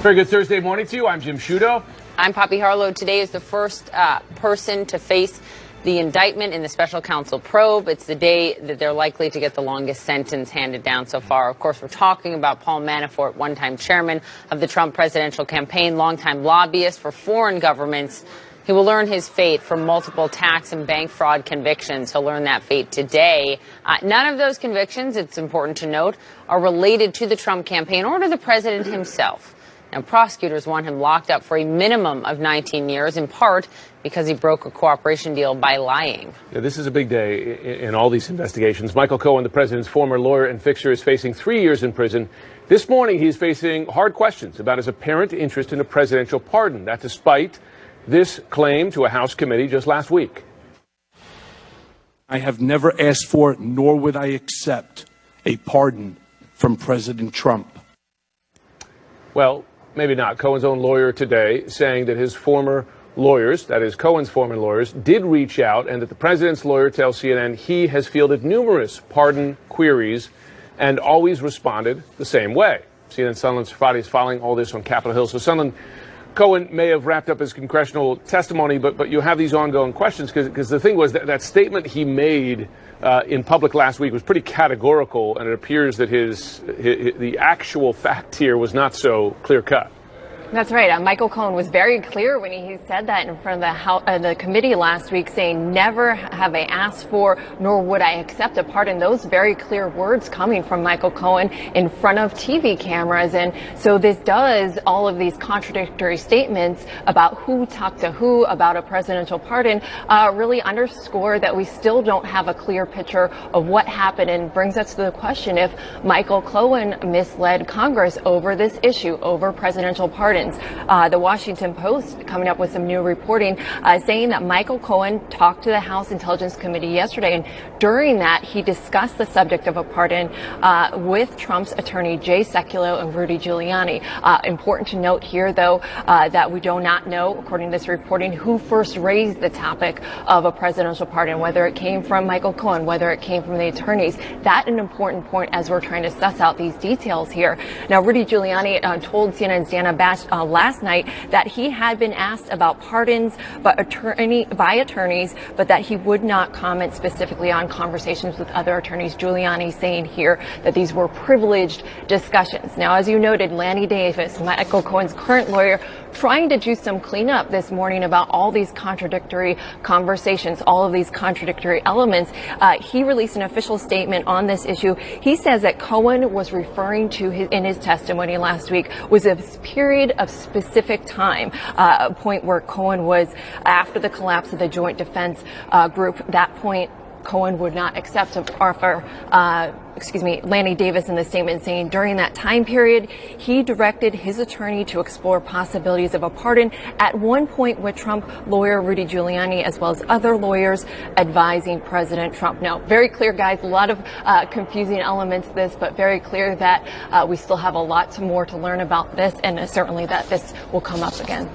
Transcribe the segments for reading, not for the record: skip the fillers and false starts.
Very good Thursday morning to you. I'm Jim Sciutto. I'm Poppy Harlow. Today is the first person to face the indictment in the special counsel probe. It's the day that they're likely to get the longest sentence handed down so far. Of course, we're talking about Paul Manafort, one-time chairman of the Trump presidential campaign, longtime lobbyist for foreign governments. He will learn his fate for multiple tax and bank fraud convictions. He'll learn that fate today. None of those convictions, it's important to note, are related to the Trump campaign or to the president himself. Now, prosecutors want him locked up for a minimum of 19 years, in part because he broke a cooperation deal by lying. Yeah, this is a big day in all these investigations. Michael Cohen, the president's former lawyer and fixer, is facing 3 years in prison. This morning, he's facing hard questions about his apparent interest in a presidential pardon. That despite this claim to a House committee just last week. I have never asked for, nor would I accept, a pardon from President Trump. Well, maybe not. Cohen's own lawyer today saying that his former lawyers, that is Cohen's former lawyers, did reach out, and that the president's lawyer tells CNN he has fielded numerous pardon queries and always responded the same way. CNN's Sunlen Safadi is following all this on Capitol Hill. So, Sunlen, Cohen may have wrapped up his congressional testimony, but you have these ongoing questions because the thing was that statement he made in public last week was pretty categorical, and it appears that the actual fact here was not so clear cut. That's right. Michael Cohen was very clear when he said that in front of the committee last week, saying, never have I asked for, nor would I accept a pardon. Those very clear words coming from Michael Cohen in front of TV cameras. And so this does, all of these contradictory statements about who talked to who about a presidential pardon, really underscore that we still don't have a clear picture of what happened, and brings us to the question if Michael Cohen misled Congress over this issue, over presidential pardons. The Washington Post coming up with some new reporting saying that Michael Cohen talked to the House Intelligence Committee yesterday, and during that he discussed the subject of a pardon with Trump's attorney Jay Sekulow and Rudy Giuliani. Important to note here, though, that we do not know, according to this reporting, who first raised the topic of a presidential pardon, whether it came from Michael Cohen, whether it came from the attorneys. That's an important point as we're trying to suss out these details here. Now, Rudy Giuliani told CNN's Dana Bash last night that he had been asked about pardons by attorneys, but that he would not comment specifically on conversations with other attorneys. Giuliani saying here that these were privileged discussions. Now, as you noted, Lanny Davis, Michael Cohen's current lawyer, trying to do some cleanup this morning about all these contradictory conversations, all of these contradictory elements. He released an official statement on this issue. He says that Cohen was referring to in his testimony last week was a period of specific time, a point where Cohen was after the collapse of the Joint Defense Group. That point, Cohen would not accept an offer. Lanny Davis in the statement saying during that time period, he directed his attorney to explore possibilities of a pardon at one point with Trump lawyer Rudy Giuliani, as well as other lawyers advising President Trump. Now, very clear, guys, a lot of confusing elements to this, but very clear that we still have a lot more to learn about this, and certainly that this will come up again.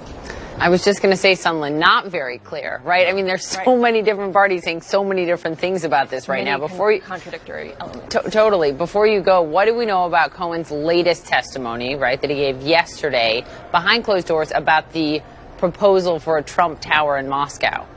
I was just going to say, Sunlen, not very clear, right? I mean, there's so many different parties saying so many different things about this right now. Before you, contradictory elements. Totally. Before you go, what do we know about Cohen's latest testimony, right, that he gave yesterday behind closed doors about the proposal for a Trump Tower in Moscow?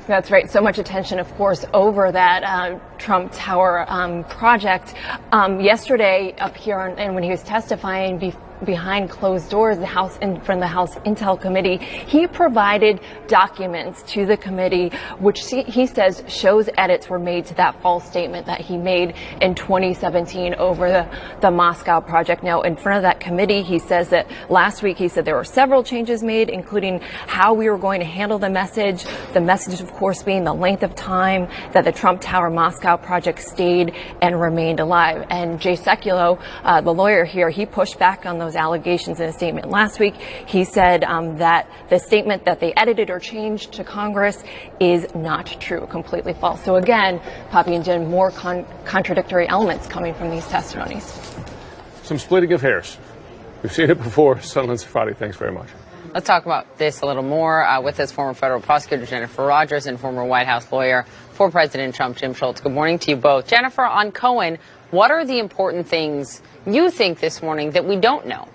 That's right. So much attention, of course, over that Trump Tower project. Yesterday, up here, and when he was testifying behind closed doors, in front of the House Intel Committee, he provided documents to the committee, which he says shows edits were made to that false statement that he made in 2017 over the Moscow project. Now, in front of that committee, he says that last week he said there were several changes made, including how we were going to handle the message. The message, of course, being the length of time that the Trump Tower Moscow project stayed and remained alive. And Jay Sekulow, the lawyer here, he pushed back on those allegations in a statement last week. He said that the statement that they edited or changed to Congress is not true, completely false. So again, Poppy and Jen, more contradictory elements coming from these testimonies. Some splitting of hairs. We've seen it before. Sunlen Safadi, thanks very much. Let's talk about this a little more with us, former federal prosecutor Jennifer Rogers and former White House lawyer for President Trump, Jim Schultz. Good morning to you both. Jennifer, on Cohen, what are the important things you think this morning that we don't know?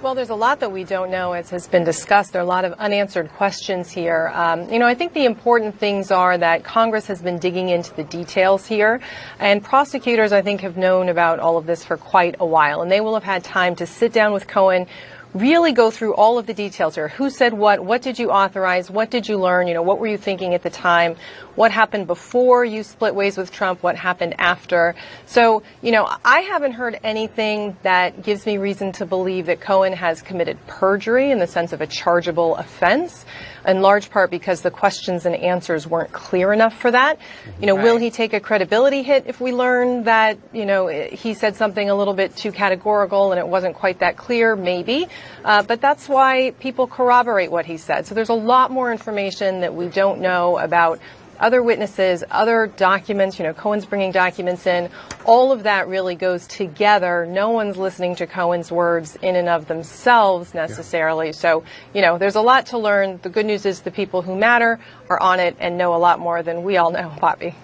Well, there's a lot that we don't know, as has been discussed. There are a lot of unanswered questions here. I think the important things are that Congress has been digging into the details here, and prosecutors, I think, have known about all of this for quite a while, and they will have had time to sit down with Cohen, really go through all of the details here. Who said what did you authorize, what did you learn, what were you thinking at the time, what happened before you split ways with Trump, what happened after. So, I haven't heard anything that gives me reason to believe that Cohen has committed perjury in the sense of a chargeable offense, in large part because the questions and answers weren't clear enough for that. Will he take a credibility hit if we learn that, he said something a little bit too categorical and it wasn't quite that clear? Maybe. But that's why people corroborate what he said. So there's a lot more information that we don't know about other witnesses, other documents. Cohen's bringing documents in. All of that really goes together. No one's listening to Cohen's words in and of themselves necessarily. Yeah. So, there's a lot to learn. The good news is the people who matter are on it and know a lot more than we all know, Poppy.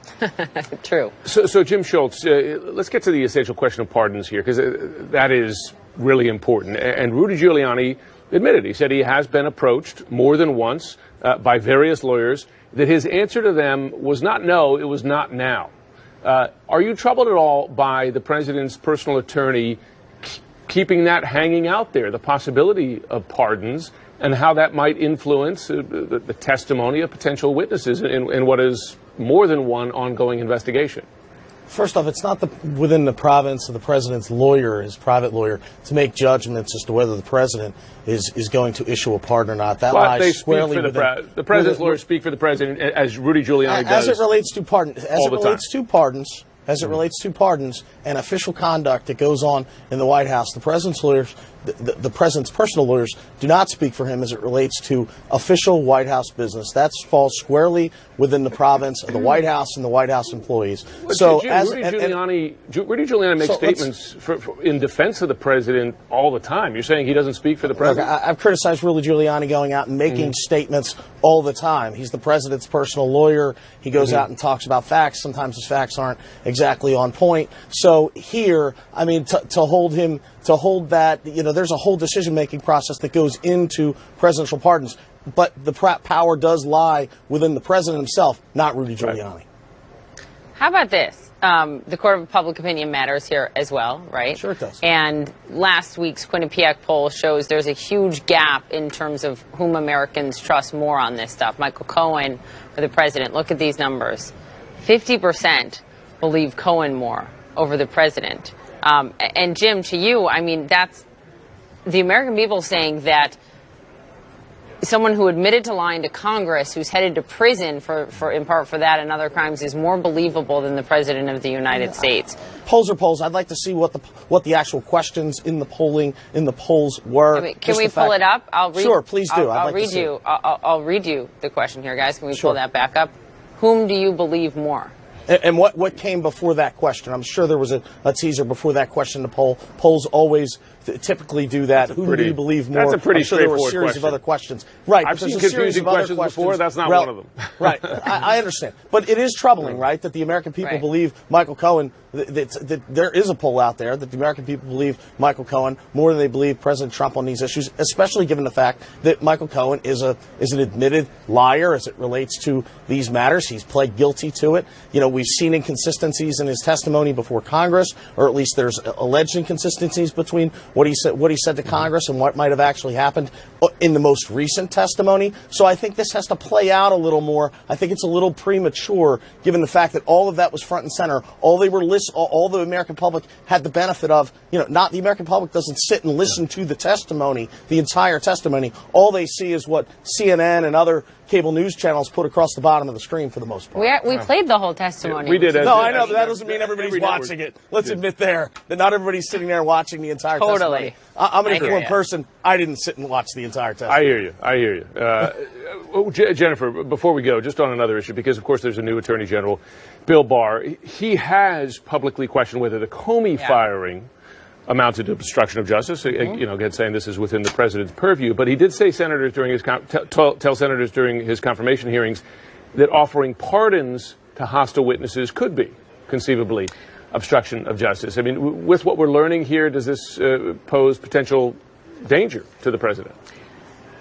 True. So Jim Schultz, let's get to the essential question of pardons here, because that is really important. And Rudy Giuliani admitted, he said he has been approached more than once by various lawyers, that his answer to them was not no, it was not now. Are you troubled at all by the president's personal attorney keeping that hanging out there, the possibility of pardons, and how that might influence the testimony of potential witnesses in what is more than one ongoing investigation? First off, it's not within the province of the president's lawyer, his private lawyer, to make judgments as to whether the president is going to issue a pardon or not. That lies squarely within the president's lawyers speak for the president, as Rudy Giuliani does. As it relates to pardons, as it relates to pardons and official conduct that goes on in the White House, the president's lawyers, the president's personal lawyers, do not speak for him as it relates to official White House business. That falls squarely within the province of the White House and the White House employees. So, Rudy Giuliani makes statements in defense of the president all the time. You're saying he doesn't speak for the president? Look, I've criticized Rudy Giuliani going out and making statements all the time. He's the president's personal lawyer. He goes out and talks about facts. Sometimes his facts aren't exactly on point. So here, to hold that, there's a whole decision-making process that goes into presidential pardons. But the power does lie within the president himself, not Rudy Giuliani. Right. How about this? The Court of Public Opinion matters here as well, right? Sure it does. And last week's Quinnipiac poll shows there's a huge gap in terms of whom Americans trust more on this stuff. Michael Cohen or the president. Look at these numbers. 50% believe Cohen more over the president. And Jim, to you, that's the American people saying that someone who admitted to lying to Congress, who's headed to prison for in part for that and other crimes, is more believable than the president of the United States. Polls are polls. I'd like to see what the actual questions in the polls were. Can we pull it up? Sure, please do. I'll read you the question here, guys. Can we pull that back up? Whom do you believe more? And what came before that question? I'm sure there was a teaser before that question. The polls always typically do that. Who do you believe more? That's a pretty straightforward question. There were a series of other questions. Right. I've seen confusing questions before. That's not one of them. Right. I understand. But it is troubling, right, that the American people believe Michael Cohen, that there is a poll out there that the American people believe Michael Cohen more than they believe President Trump on these issues, especially given the fact that Michael Cohen is an admitted liar as it relates to these matters. He's pled guilty to it. We've seen inconsistencies in his testimony before Congress, or at least there's alleged inconsistencies between what he said to Congress and what might have actually happened in the most recent testimony. So I think this has to play out a little more. I think it's a little premature, given the fact that all of that was front and center. All the American public had the benefit of, not the American public doesn't sit and listen to the testimony, the entire testimony. All they see is what CNN and other cable news channels put across the bottom of the screen for the most part. We played the whole testimony. We did. No, I know, but that doesn't mean everybody's watching it. Let's admit that not everybody's sitting there watching the entire testimony. I'm an informed person. I didn't sit and watch the entire testimony. I hear you. Jennifer, before we go, just on another issue, because, of course, there's a new Attorney General, Bill Barr. He has publicly questioned whether the Comey firing amounted to obstruction of justice. Again, saying this is within the president's purview. But he did say senators during his tell senators during his confirmation hearings that offering pardons to hostile witnesses could be conceivably obstruction of justice. With what we're learning here, does this pose potential danger to the president.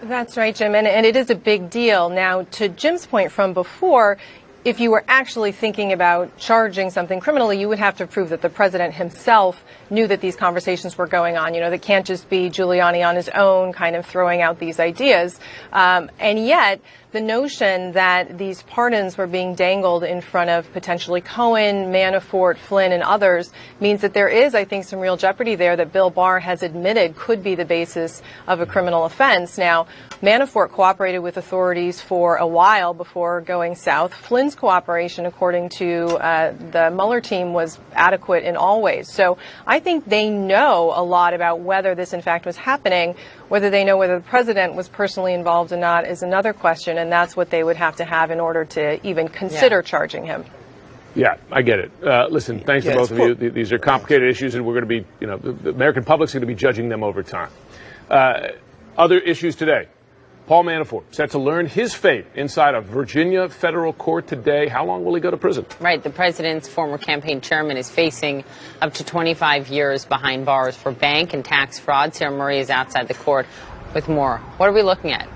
That's right, Jim, and it is a big deal. Now, to Jim's point from before, if you were actually thinking about charging something criminally, you would have to prove that the president himself knew that these conversations were going on. You know, that can't just be Giuliani on his own kind of throwing out these ideas. And yet, the notion that these pardons were being dangled in front of potentially Cohen, Manafort, Flynn, and others means that there is, I think, some real jeopardy there that Bill Barr has admitted could be the basis of a criminal offense. Now, Manafort cooperated with authorities for a while before going south. Flynn's cooperation, according to the Mueller team, was adequate in all ways. So I think they know a lot about whether this, in fact, was happening. Whether they know whether the president was personally involved or not is another question, and that's what they would have to have in order to even consider charging him. Yeah, I get it. Listen, thanks to both of you. These are complicated issues, and we're going to be, the American public's going to be judging them over time. Other issues today. Paul Manafort set to learn his fate inside a Virginia federal court today. How long will he go to prison? Right. The president's former campaign chairman is facing up to 25 years behind bars for bank and tax fraud. Sarah Murray is outside the court with more. What are we looking at?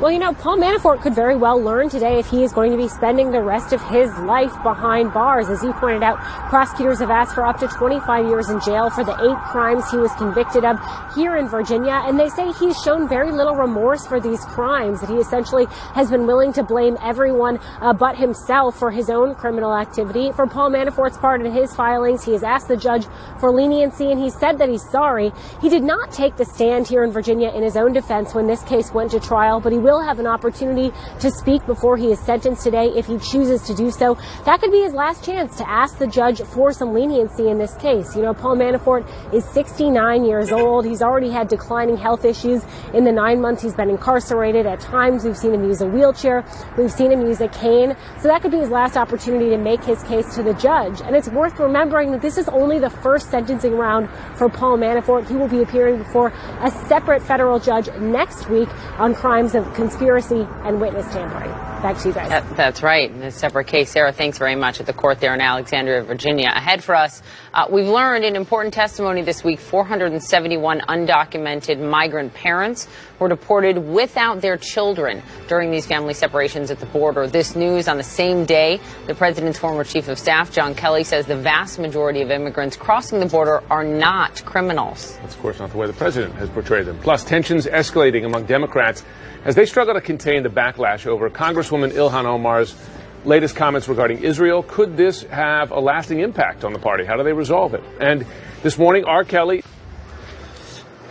Well, Paul Manafort could very well learn today if he is going to be spending the rest of his life behind bars. As he pointed out, prosecutors have asked for up to 25 years in jail for the 8 crimes he was convicted of here in Virginia. And they say he's shown very little remorse for these crimes, that he essentially has been willing to blame everyone but himself for his own criminal activity. For Paul Manafort's part in his filings, he has asked the judge for leniency, and he said that he's sorry. He did not take the stand here in Virginia in his own defense when this case went to trial, but he will have an opportunity to speak before he is sentenced today if he chooses to do so. That could be his last chance to ask the judge for some leniency in this case. Paul Manafort is 69 years old. He's already had declining health issues in the 9 months he's been incarcerated. At times, we've seen him use a wheelchair. We've seen him use a cane. So that could be his last opportunity to make his case to the judge. And it's worth remembering that this is only the first sentencing round for Paul Manafort. He will be appearing before a separate federal judge next week on crimes of conspiracy and witness tampering. Back to you guys. That's right. In a separate case. Sarah, thanks very much at the court there in Alexandria, Virginia. Ahead for us, we've learned in important testimony this week, 471 undocumented migrant parents were deported without their children during these family separations at the border. This news on the same day the president's former chief of staff, John Kelly, says the vast majority of immigrants crossing the border are not criminals. That's, of course, not the way the president has portrayed them. Plus, tensions escalating among Democrats as they struggle to contain the backlash over Congresswoman Ilhan Omar's latest comments regarding Israel. Could this have a lasting impact on the party? How do they resolve it? And this morning, R. Kelly.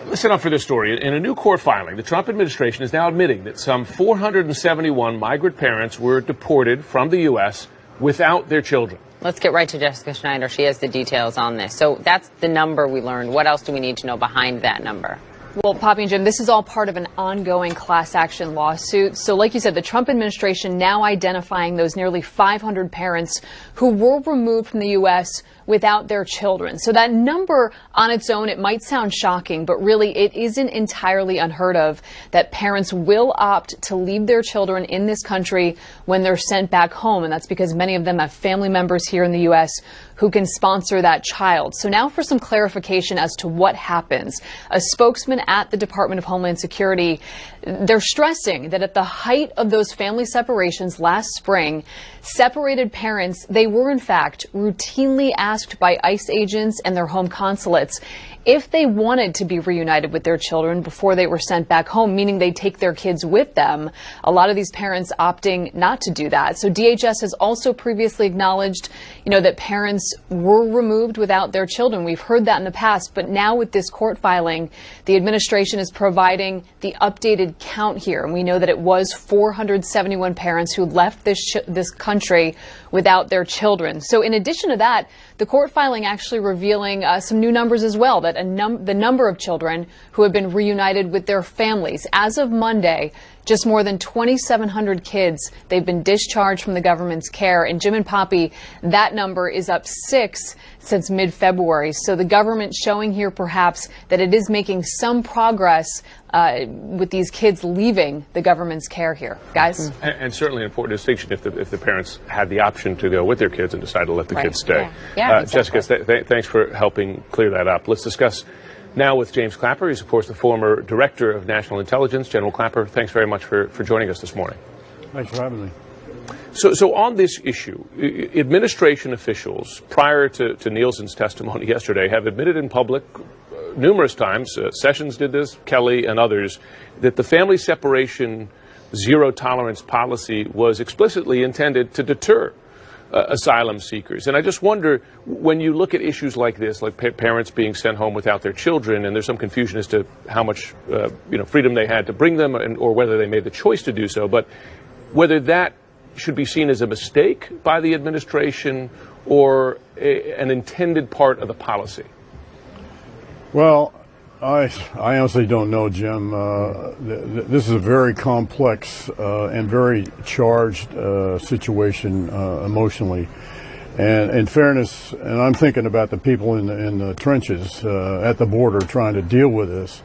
Listen up for this story. In a new court filing, the Trump administration is now admitting that some 471 migrant parents were deported from the U.S. without their children. Let's get right to Jessica Schneider. She has the details on this. So that's the number we learned. What else do we need to know behind that number? Well, Poppy and Jim, this is all part of an ongoing class action lawsuit. So like you said, the Trump administration now identifying those nearly 500 parents who were removed from the U.S. without their children. So that number on its own, it might sound shocking, but really it isn't entirely unheard of that parents will opt to leave their children in this country when they're sent back home. And that's because many of them have family members here in the U.S. who can sponsor that child. So now for some clarification as to what happens. A spokesman at the Department of Homeland Security, they're stressing that at the height of those family separations last spring, separated parents, they were in fact routinely asked by ICE agents and their home consulates if they wanted to be reunited with their children before they were sent back home, meaning they take their kids with them. A lot of these parents opting not to do that. So DHS has also previously acknowledged, that parents were removed without their children. We've heard that in the past, but now with this court filing, the administration is providing the updated count here. And we know that it was 471 parents who left this country without their children. So in addition to that, the court filing actually revealing some new numbers as well, that the number of children who have been reunited with their families. As of Monday, just more than 2,700 kids, they've been discharged from the government's care. And Jim and Poppy, that number is up 6 since mid-February. So the government showing here perhaps that it is making some progress with these kids leaving the government's care here. Guys? And certainly an important distinction if the parents had the option to go with their kids and decide to let the kids stay. Exactly. Jessica, thanks for helping clear that up. Let's discuss now with James Clapper. He's, of course, the former Director of National Intelligence. General Clapper, thanks very much for joining us this morning. Thanks for having me. So on this issue, administration officials, prior to Nielsen's testimony yesterday, have admitted in public numerous times, Sessions did this, Kelly and others, that the family separation zero tolerance policy was explicitly intended to deter asylum seekers. And I just wonder, when you look at issues like this, like parents being sent home without their children, and there's some confusion as to how much freedom they had to bring them, or whether they made the choice to do so, but whether that should be seen as a mistake by the administration or an intended part of the policy. Well, I honestly don't know, Jim. This is a very complex and very charged situation emotionally. And in fairness, and I'm thinking about the people in the trenches at the border trying to deal with this,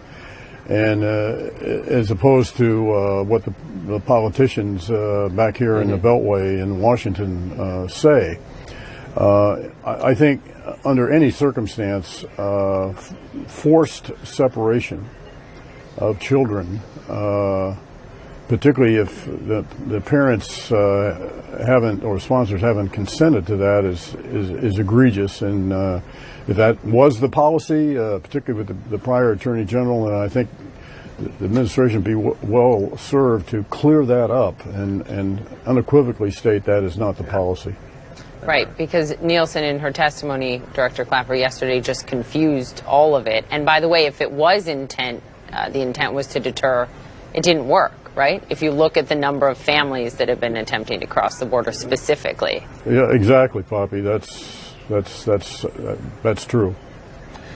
and as opposed to what the politicians back here in the Beltway in Washington say. I think under any circumstance, forced separation of children, particularly if the parents haven't, or sponsors haven't consented to that, is egregious. And if that was the policy, particularly with the prior Attorney General, and I think the administration would be well served to clear that up and unequivocally state that is not the policy. Right, because Nielsen in her testimony, Director Clapper, yesterday just confused all of it. And by the way, if it was intent, the intent was to deter, it didn't work, right? If you look at the number of families that have been attempting to cross the border specifically. Yeah, exactly, Poppy. That's true.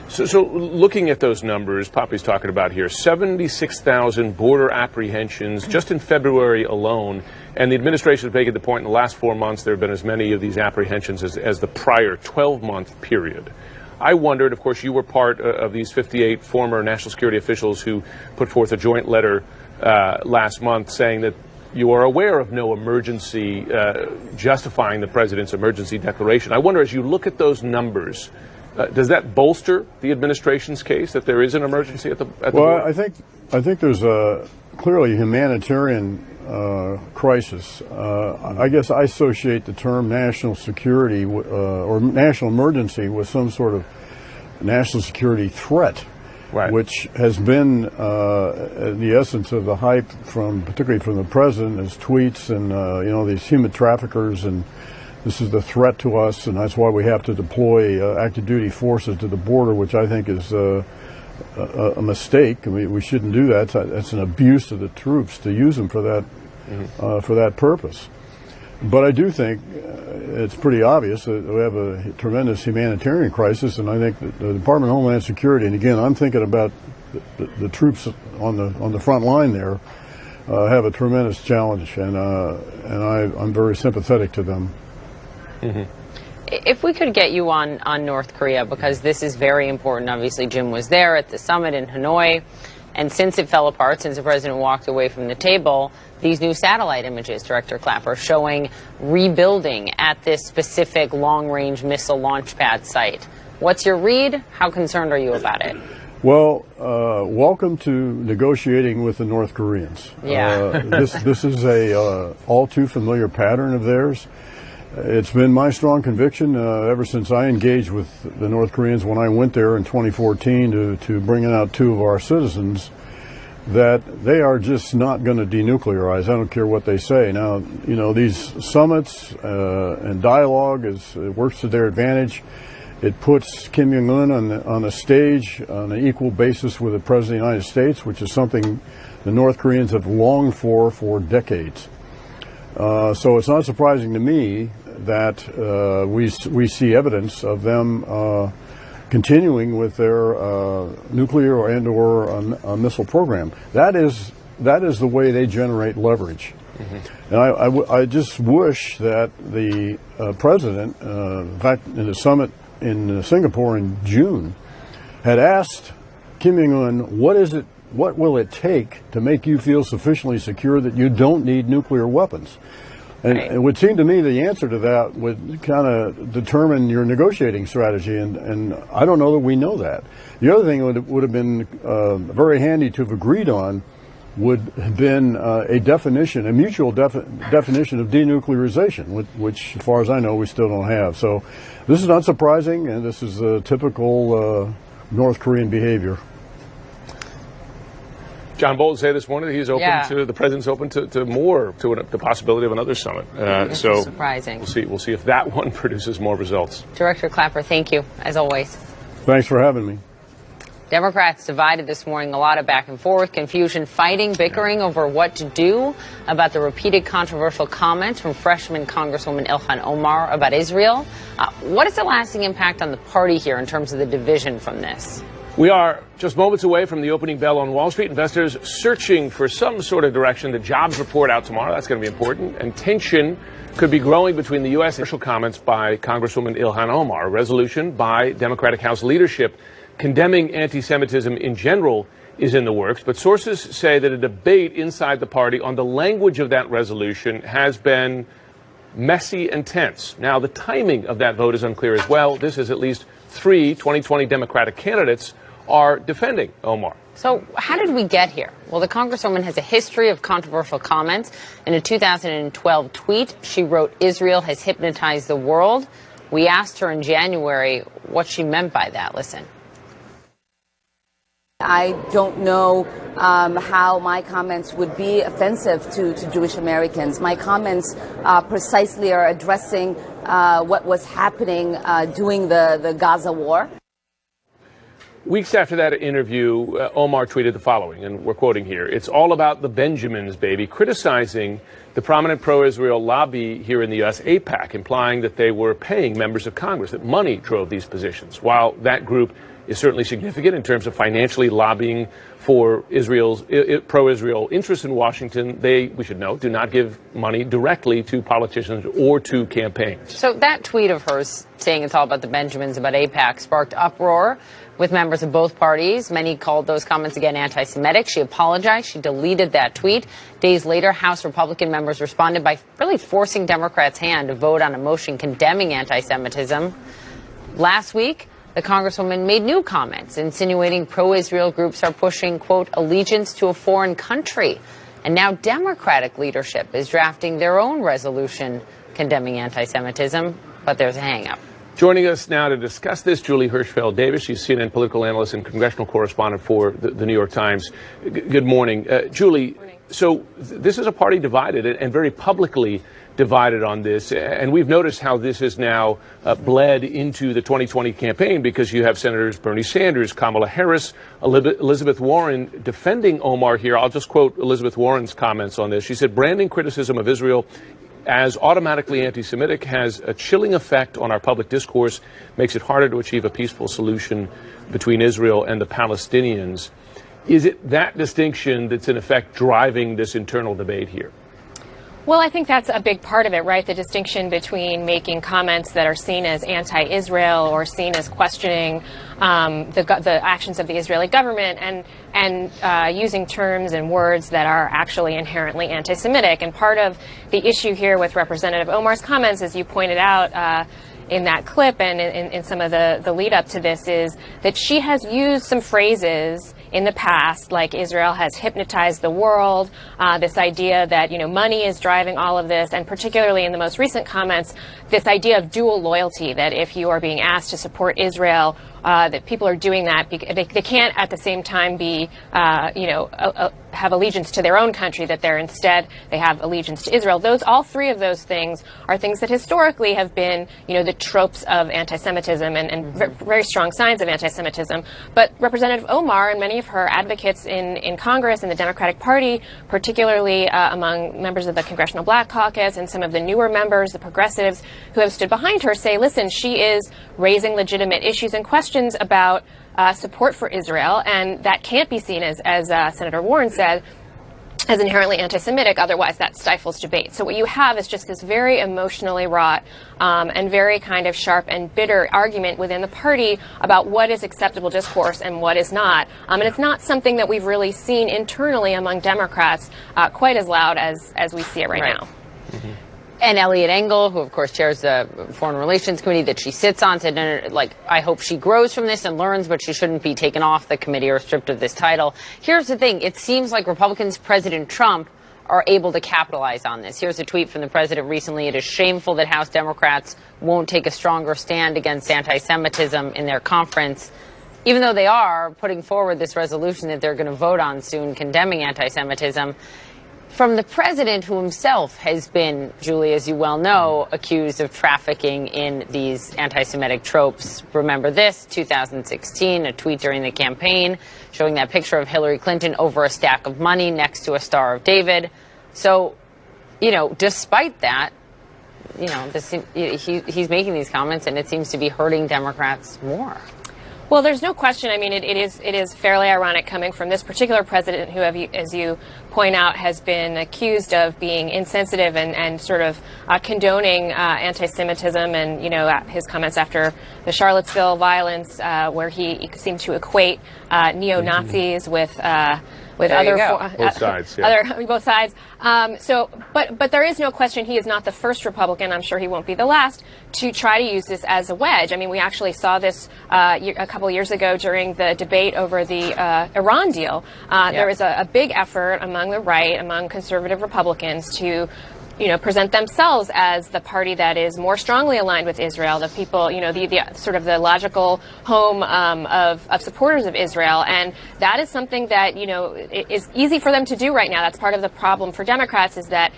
So looking at those numbers Poppy's talking about here, 76,000 border apprehensions just in February alone, and the administration is making the point in the last 4 months there have been as many of these apprehensions as the prior 12-month period. I wondered, of course, you were part of these 58 former national security officials who put forth a joint letter last month saying that you are aware of no emergency justifying the president's emergency declaration. I wonder, as you look at those numbers, does that bolster the administration's case that there is an emergency at the well, border? I think there's a clearly humanitarian crisis. I guess I associate the term national security or national emergency with some sort of national security threat, right, which has been the essence of the hype particularly from the president, his tweets and these human traffickers, and this is the threat to us, and that's why we have to deploy active duty forces to the border, which I think is a mistake. I mean, we shouldn't do that. That's an abuse of the troops to use them for that purpose. But I do think it's pretty obvious that we have a tremendous humanitarian crisis, and I think that the Department of Homeland Security, and again, I'm thinking about the troops on the front line there, have a tremendous challenge, and I'm very sympathetic to them. Mm-hmm. If we could get you on North Korea, because this is very important. Obviously, Jim was there at the summit in Hanoi, and since it fell apart, since the president walked away from the table, these new satellite images, Director Clapper, showing rebuilding at this specific long-range missile launch pad site. What's your read? How concerned are you about it? Well, welcome to negotiating with the North Koreans. Yeah. This is a all too familiar pattern of theirs. It's been my strong conviction ever since I engaged with the North Koreans when I went there in 2014 to bring out 2 of our citizens, that they are just not going to denuclearize. I don't care what they say. Now, these summits and dialogue it works to their advantage. It puts Kim Jong-un on a stage on an equal basis with the President of the United States, which is something the North Koreans have longed for decades. So it's not surprising to me that we see evidence of them continuing with their nuclear and/or missile program. That is that is the way they generate leverage. And I just wish that the president, in fact, in the summit in Singapore in June, had asked Kim Jong-un, what will it take to make you feel sufficiently secure that you don't need nuclear weapons? And it would seem to me the answer to that would kind of determine your negotiating strategy, and I don't know that we know that. The other thing would have been very handy to have agreed on would have been a mutual definition of denuclearization, which, as far as I know, we still don't have. So this is not surprising, and this is typical North Korean behavior. John Bolton said this morning that he's open to, the president's open to more, to the possibility of another summit. So surprising. We'll see if that one produces more results. Director Clapper, thank you, as always. Thanks for having me. Democrats divided this morning, a lot of back and forth, confusion, fighting, bickering over what to do about the repeated controversial comments from freshman Congresswoman Ilhan Omar about Israel. What is the lasting impact on the party here in terms of the division from this? We are just moments away from the opening bell on Wall Street. Investors searching for some sort of direction. The jobs report out tomorrow. That's going to be important. And tension could be growing between the U.S. and comments by Congresswoman Ilhan Omar. A resolution by Democratic House leadership condemning anti-Semitism in general is in the works. But sources say that a debate inside the party on the language of that resolution has been messy and tense. Now, the timing of that vote is unclear as well. This is at least 3 2020 Democratic candidates are defending Omar. So how did we get here? Well, the Congresswoman has a history of controversial comments. In a 2012 tweet, she wrote, "Israel has hypnotized the world." We asked her in January what she meant by that. Listen. I don't know how my comments would be offensive to Jewish Americans. My comments precisely are addressing what was happening during the Gaza war. Weeks after that interview, Omar tweeted the following, and we're quoting here. "It's all about the Benjamins, baby," criticizing the prominent pro-Israel lobby here in the U.S., AIPAC, implying that they were paying members of Congress, that money drove these positions. While that group is certainly significant in terms of financially lobbying for Israel's pro-Israel interests in Washington, they, we should note, do not give money directly to politicians or to campaigns. So that tweet of hers saying it's all about the Benjamins, about AIPAC, sparked uproar with members of both parties. Many called those comments, again, anti-Semitic. She apologized. She deleted that tweet. Days later, House Republican members responded by really forcing Democrats' hand to vote on a motion condemning anti-Semitism. Last week, the Congresswoman made new comments, insinuating pro-Israel groups are pushing, quote, allegiance to a foreign country. And now Democratic leadership is drafting their own resolution condemning anti-Semitism, but there's a hang-up. Joining us now to discuss this, Julie Hirschfeld Davis. She's CNN political analyst and congressional correspondent for the New York Times. Good morning. Julie, so this is a party divided and very publicly divided on this. And we've noticed how this has now bled into the 2020 campaign, because you have Senators Bernie Sanders, Kamala Harris, Elizabeth Warren defending Omar here. I'll just quote Elizabeth Warren's comments on this. She said, branding criticism of Israel as automatically anti-Semitic has a chilling effect on our public discourse, makes it harder to achieve a peaceful solution between Israel and the Palestinians. Is it that distinction that's in effect driving this internal debate here? Well, I think that's a big part of it, right? The distinction between making comments that are seen as anti-Israel or seen as questioning the actions of the Israeli government and using terms and words that are actually inherently anti-Semitic. And part of the issue here with Representative Omar's comments, as you pointed out in that clip and in some of the lead up to this, is that she has used some phrases in the past, like Israel has hypnotized the world, this idea that, money is driving all of this, and particularly in the most recent comments, this idea of dual loyalty, that if you are being asked to support Israel, that people are doing that, they can't at the same time be, have allegiance to their own country, that they have allegiance to Israel. All three of those things are things that historically have been, the tropes of anti-Semitism and very strong signs of anti-Semitism. But Representative Omar and many of her advocates in Congress and the Democratic Party, particularly among members of the Congressional Black Caucus and some of the newer members, the progressives who have stood behind her, say, listen, she is raising legitimate issues and questions about support for Israel, and that can't be seen as Senator Warren said, as inherently anti-Semitic, otherwise that stifles debate. So what you have is just this very emotionally wrought and very kind of sharp and bitter argument within the party about what is acceptable discourse and what is not. And it's not something that we've really seen internally among Democrats quite as loud as we see it right now. Mm-hmm. And Eliot Engel, who of course chairs the Foreign Relations Committee that she sits on, said, like, I hope she grows from this and learns, but she shouldn't be taken off the committee or stripped of this title. Here's the thing. It seems like Republicans, President Trump, are able to capitalize on this. Here's a tweet from the president recently. It is shameful that House Democrats won't take a stronger stand against anti-Semitism in their conference, even though they are putting forward this resolution that they're going to vote on soon condemning anti-Semitism. From the president, who himself has been, Julie, as you well know, accused of trafficking in these anti-Semitic tropes. Remember this, 2016, a tweet during the campaign showing that picture of Hillary Clinton over a stack of money next to a Star of David. So, you know, despite that, you know, he's making these comments, and it seems to be hurting Democrats more. Well, there's no question. I mean, it is fairly ironic coming from this particular president who, as you point out, has been accused of being insensitive and sort of condoning anti-Semitism, and, you know, his comments after the Charlottesville violence, where he seemed to equate neo-Nazis with other both sides. Yeah. Both sides. But there is no question he is not the first Republican. I'm sure he won't be the last to try to use this as a wedge. I mean, we actually saw this a couple of years ago during the debate over the Iran deal. There was a big effort among the right, among conservative Republicans, to present themselves as the party that is more strongly aligned with Israel, the people, the sort of the logical home of supporters of Israel. And that is something that, is easy for them to do right now. That's part of the problem for Democrats, is that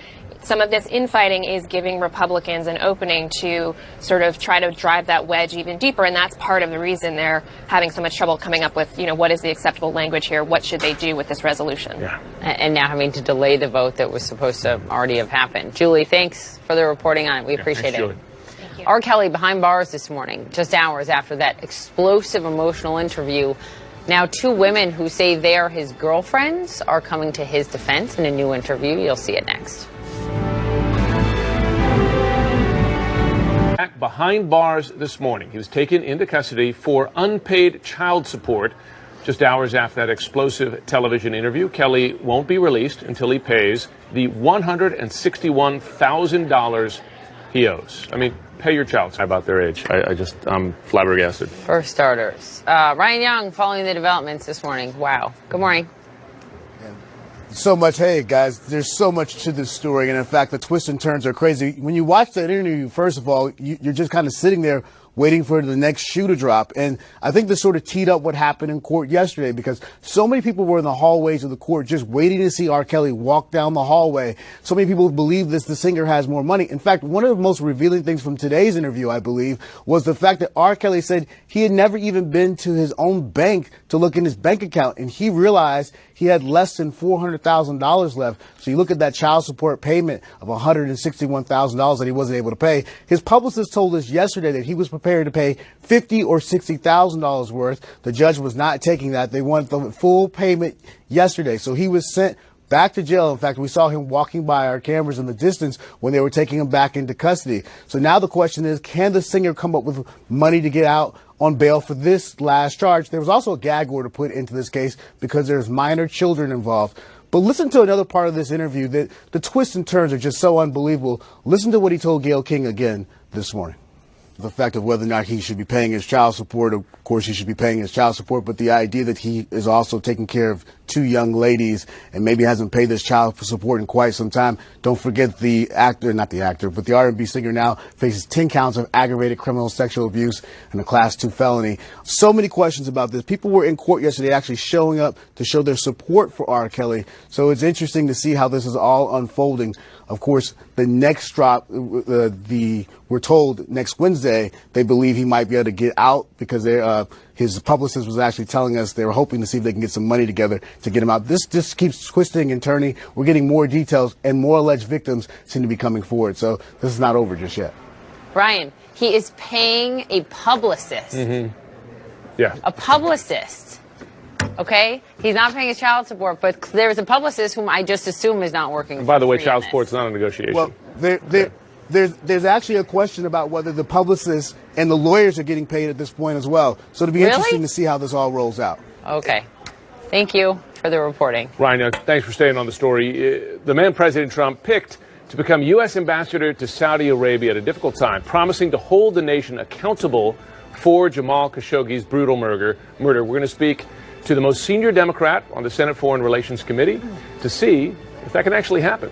some of this infighting is giving Republicans an opening to sort of try to drive that wedge even deeper. And that's part of the reason they're having so much trouble coming up with, what is the acceptable language here? What should they do with this resolution? Yeah. And now having to delay the vote that was supposed to already have happened. Julie, thanks for the reporting on it. We appreciate it. Thank you. R. Kelly behind bars this morning, just hours after that explosive emotional interview. Now, two women who say they're his girlfriends are coming to his defense in a new interview. You'll see it next. Back behind bars this morning. He was taken into custody for unpaid child support. Just hours after that explosive television interview, Kelly won't be released until he pays the $161,000 he owes. I mean, pay your child support. About their age. I'm flabbergasted. For starters. Ryan Young following the developments this morning. Wow. Good morning. So much. Hey, guys, there's so much to this story. And in fact, the twists and turns are crazy. When you watch that interview, first of all, you're just kind of sitting there waiting for the next shoe to drop. And I think this sort of teed up what happened in court yesterday, because so many people were in the hallways of the court just waiting to see R. Kelly walk down the hallway. So many people believe the singer has more money. In fact, one of the most revealing things from today's interview, I believe, was the fact that R. Kelly said he had never even been to his own bank to look in his bank account, and he realized he had less than $400,000 left. So you look at that child support payment of $161,000 that he wasn't able to pay. His publicist told us yesterday that he was prepared to pay $50,000 or $60,000 worth. The judge was not taking that. They wanted the full payment yesterday. So he was sent back to jail. In fact, we saw him walking by our cameras in the distance when they were taking him back into custody. So now the question is, can the singer come up with money to get out on bail for this last charge? There was also a gag order put into this case because there's minor children involved. But listen to another part of this interview that the twists and turns are just so unbelievable. Listen to what he told Gayle King again this morning. The fact of whether or not he should be paying his child support, of course he should be paying his child support, but the idea that he is also taking care of two young ladies and maybe hasn't paid his child support in quite some time. Don't forget the actor, not the actor, but the R&B singer now faces 10 counts of aggravated criminal sexual abuse and a Class 2 felony. So many questions about this. People were in court yesterday actually showing up to show their support for R. Kelly. So it's interesting to see how this is all unfolding. Of course, the next drop, we're told next Wednesday, they believe he might be able to get out because his publicist was actually telling us they were hoping to see if they can get some money together to get him out. This just keeps twisting and turning. We're getting more details, and more alleged victims seem to be coming forward. So this is not over just yet. Ryan, he is paying a publicist. Mm-hmm. Yeah. A publicist Okay? He's not paying his child support, but there's a publicist whom I just assume is not working. And by the way, child support's not a negotiation. Well, there's actually a question about whether the publicists and the lawyers are getting paid at this point as well. So it'll be interesting to see how this all rolls out. Okay. Thank you for the reporting. Ryan, thanks for staying on the story. The man President Trump picked to become U.S. ambassador to Saudi Arabia at a difficult time, promising to hold the nation accountable for Jamal Khashoggi's brutal murder. We're going to speak to the most senior Democrat on the Senate Foreign Relations Committee to see if that can actually happen.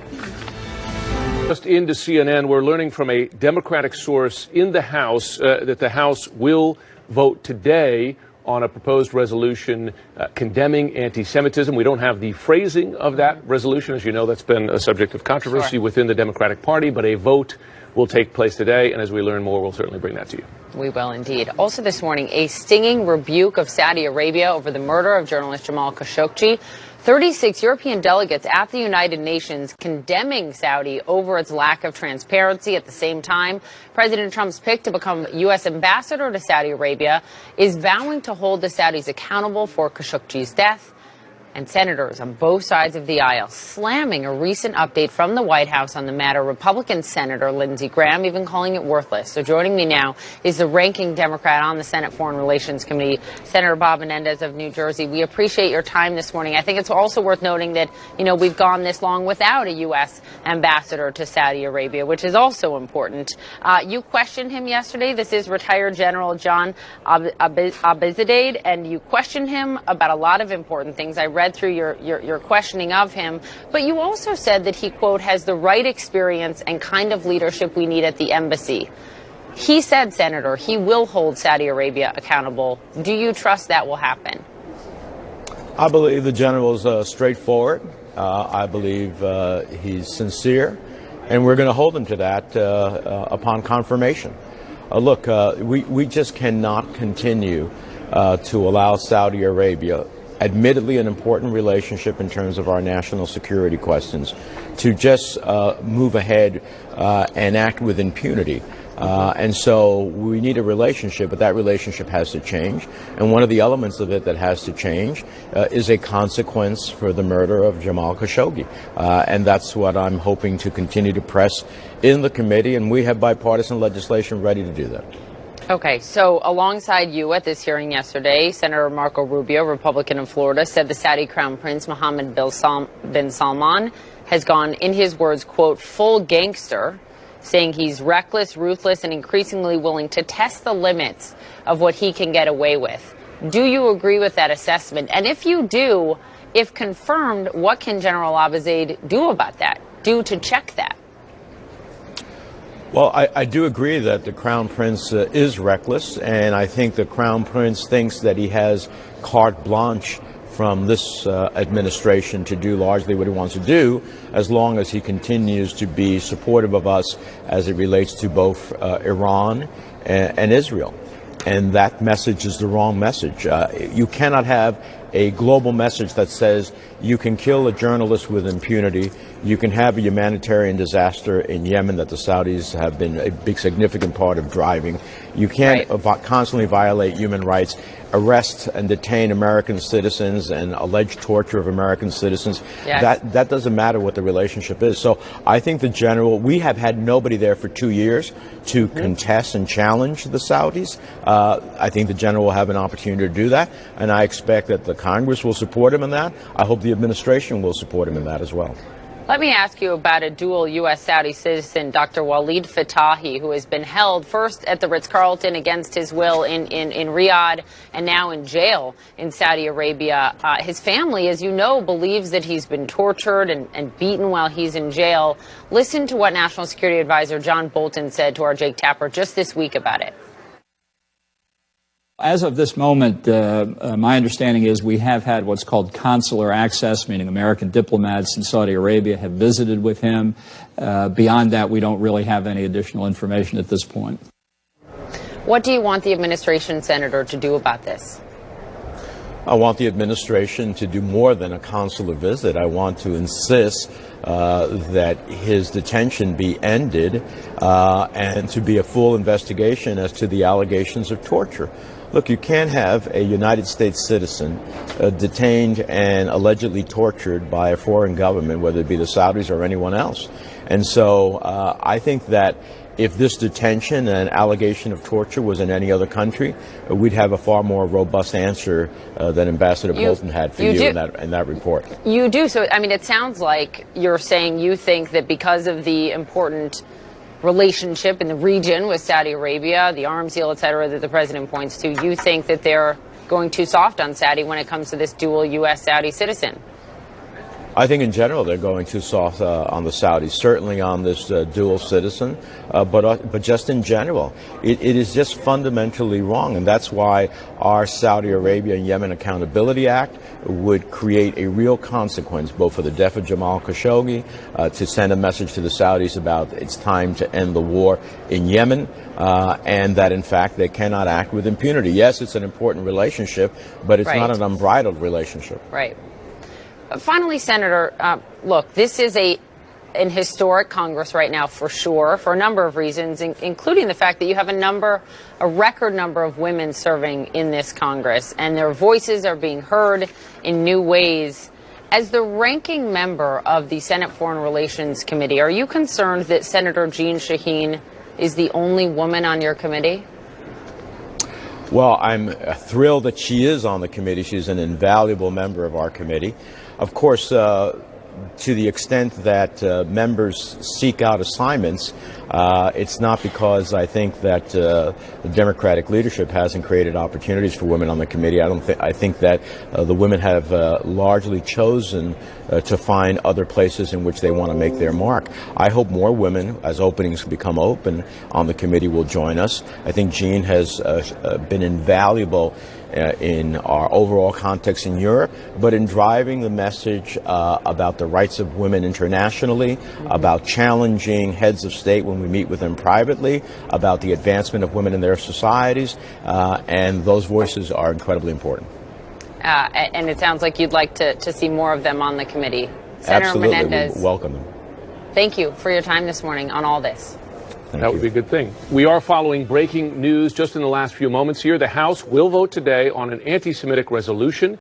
Just into CNN, we're learning from a Democratic source in the House that the House will vote today on a proposed resolution condemning anti-Semitism. We don't have the phrasing of that resolution. As you know, that's been a subject of controversy within the Democratic Party, but a vote will take place today. And as we learn more, we'll certainly bring that to you. We will indeed. Also this morning, a stinging rebuke of Saudi Arabia over the murder of journalist Jamal Khashoggi. 36 European delegates at the United Nations condemning Saudi over its lack of transparency. At the same time, President Trump's pick to become U.S. ambassador to Saudi Arabia is vowing to hold the Saudis accountable for Khashoggi's death. And senators on both sides of the aisle slamming a recent update from the White House on the matter. Republican Senator Lindsey Graham even calling it worthless. So joining me now is the ranking Democrat on the Senate Foreign Relations Committee, Senator Bob Menendez of New Jersey. We appreciate your time this morning. I think it's also worth noting that, you know, we've gone this long without a U.S. ambassador to Saudi Arabia, which is also important. You questioned him yesterday. This is retired General John Abizadeh, and you questioned him about a lot of important things. I read through your questioning of him, but you also said that he, quote, has the right experience and kind of leadership we need at the embassy. He said, Senator, he will hold Saudi Arabia accountable. Do you trust that will happen? I believe the general is straightforward. I believe he's sincere, and we're going to hold him to that upon confirmation. Look, we just cannot continue to allow Saudi Arabia, admittedly an important relationship in terms of our national security questions, to just move ahead and act with impunity. And so we need a relationship, but that relationship has to change. And one of the elements of it that has to change is a consequence for the murder of Jamal Khashoggi. And that's what I'm hoping to continue to press in the committee, and we have bipartisan legislation ready to do that. Okay, so alongside you at this hearing yesterday, Senator Marco Rubio, Republican of Florida, said the Saudi Crown Prince Mohammed bin Salman has gone, in his words, quote, full gangster, saying he's reckless, ruthless, and increasingly willing to test the limits of what he can get away with. Do you agree with that assessment? And if you do, if confirmed, what can General Abizadeh do about that, do to check that? Well, I do agree that the Crown Prince is reckless, and I think the Crown Prince thinks that he has carte blanche from this administration to do largely what he wants to do, as long as he continues to be supportive of us as it relates to both Iran and Israel. And that message is the wrong message. You cannot have a global message that says you can kill a journalist with impunity, you can have a humanitarian disaster in Yemen that the Saudis have been a big significant part of driving. You can't constantly violate human rights, arrest and detain American citizens and allege torture of American citizens. Yes. That doesn't matter what the relationship is. So I think the general, we have had nobody there for 2 years to contest and challenge the Saudis. I think the general will have an opportunity to do that, and I expect that the Congress will support him in that. I hope the administration will support him in that as well. Let me ask you about a dual U.S. Saudi citizen, Dr. Walid Fatahi, who has been held first at the Ritz-Carlton against his will in Riyadh and now in jail in Saudi Arabia. His family, as you know, believes that he's been tortured and beaten while he's in jail. Listen to what National Security Advisor John Bolton said to our Jake Tapper just this week about it. As of this moment, my understanding is we have had what's called consular access, meaning American diplomats in Saudi Arabia have visited with him. Beyond that, we don't really have any additional information at this point. What do you want the administration, Senator, to do about this? I want the administration to do more than a consular visit. I want to insist that his detention be ended and to be a full investigation as to the allegations of torture. Look, you can't have a United States citizen detained and allegedly tortured by a foreign government, whether it be the Saudis or anyone else. And so I think that if this detention and allegation of torture was in any other country, we'd have a far more robust answer than Ambassador Bolton had for you in that report. You do. So, I mean, it sounds like you're saying you think that because of the important relationship in the region with Saudi Arabia, the arms deal, et cetera, that the president points to, you think that they're going too soft on Saudi when it comes to this dual U.S.-Saudi citizen? I think in general they're going too soft on the Saudis, certainly on this dual citizen, but just in general. It is just fundamentally wrong, and that's why our Saudi Arabia and Yemen Accountability Act would create a real consequence, both for the death of Jamal Khashoggi, to send a message to the Saudis about it's time to end the war in Yemen, and that, in fact, they cannot act with impunity. Yes, it's an important relationship, but it's not an unbridled relationship. Right. Finally, Senator, look, this is an historic Congress right now for sure, for a number of reasons, including the fact that you have a record number of women serving in this Congress, and their voices are being heard in new ways. As the ranking member of the Senate Foreign Relations Committee, are you concerned that Senator Jeanne Shaheen is the only woman on your committee? Well, I'm thrilled that she is on the committee. She's an invaluable member of our committee. Of course, to the extent that members seek out assignments, it's not because I think that the Democratic leadership hasn't created opportunities for women on the committee. I think that the women have largely chosen to find other places in which they want to make their mark. I hope more women, as openings become open on the committee, will join us. I think Jean has been invaluable in our overall context in Europe, but in driving the message about the rights of women internationally, about challenging heads of state when we meet with them privately, about the advancement of women in their societies, and those voices are incredibly important. And it sounds like you'd like to see more of them on the committee. Senator Absolutely, Menendez, we welcome them. Thank you for your time this morning on all this. That would be a good thing. We are following breaking news just in the last few moments here. The House will vote today on an anti-Semitic resolution.